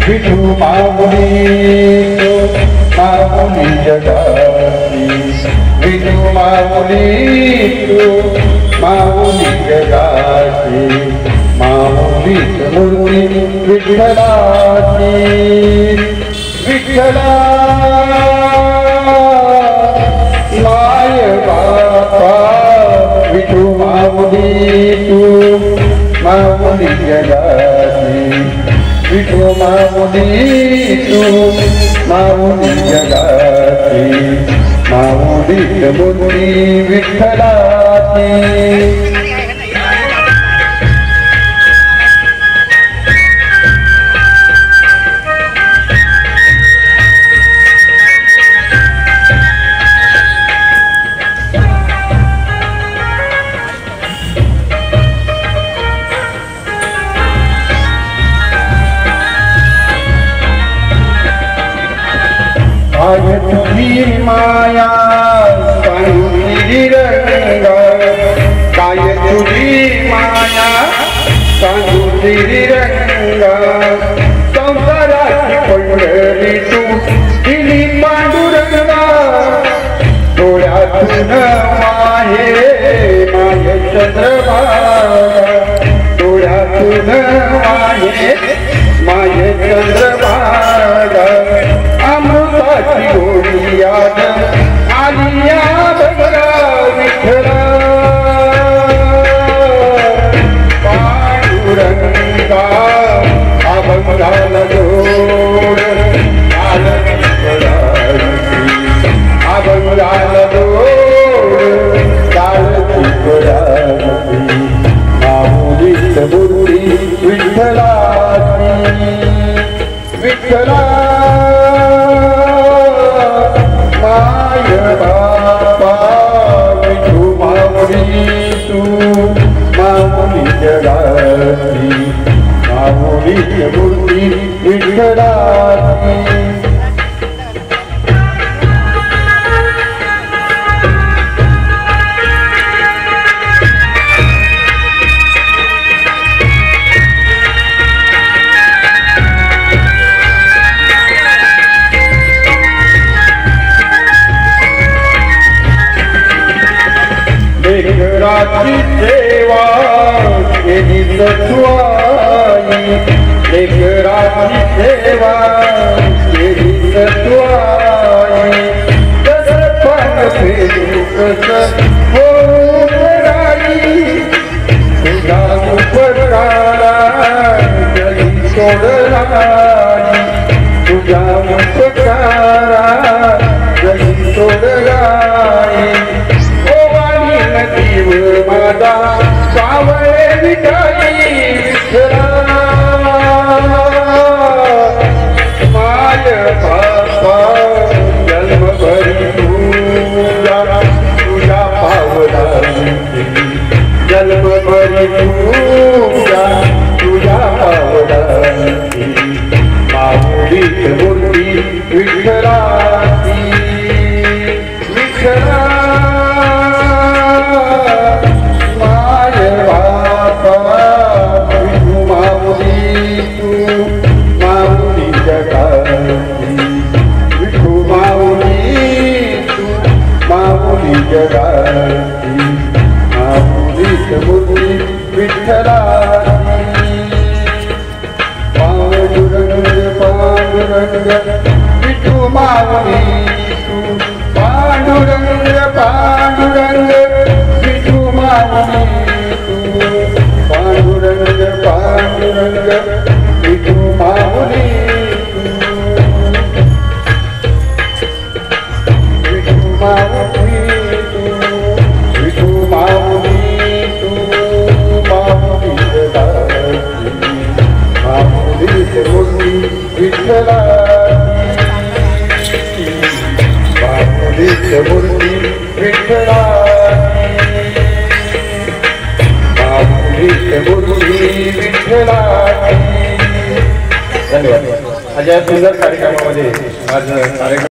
विठू माऊली तू माऊली जगाची, विठू माऊली तू माऊली जगाची, माऊलीच मूर्ती विठ्ठलाची, विठ्ठला माय बापा, विठू माऊली तू माऊली जगाची, विठू माऊली तू माऊली जगाची, माऊलीच मूर्ती विठ्ठलाची. काय तुझी माया सांगुली रंग, काय तुझी माया सांगुली रंग, संसाराची पंढरी तू दिली पांडुरंग, डोळ्यातून माये माये चंद्रभागा, डोळ्यातून माये माये चंद्रभागा, अमृताची गोडी याद आली याद विठ्ठला, पांडुरंगा अभंगाला जोड अभंगाला जोड माऊलीच मूर्ती विठ्ठलाची, विठ्ठला माय बापा, विठू माऊली तू माऊली जगाची, माऊलीच मूर्ती विठ्ठलाची. लेकराची सेवा केली सत्वाई, लेकराची सेवा केली सत्वाई, तसं पण फेरू कसं होऊन राही, तुझ्या उपकारा जली सोडलाई, तुझ्या उपकारा जली सोडलाई, जीव माझा सावळे विठाई विठ्ठला, माय बापा जन्मभरी तुझ्या तुझ्या पावलांची, जन्मभरी तुझ्या तुझ्या पावलांची, माऊलीच मूर्ती विठ्ठलाची, विठ्ठला जगाची, माऊलीच मूर्ती विठ्ठलाची. पांडुरंग पांडुरंग विठू माऊली तू, पांडुरंग पांडुरंग विठू माऊली तू, पांडुरंग पांडुरंग विठू माऊली तू, विठू माऊली विठ्ठलाची, माऊलीच मूर्ती विठ्ठलाची, माऊलीच मूर्ती विठ्ठलाची. धन्यवाद. आज या सुंदर कार्यक्रमामध्ये आज कार्यक्रम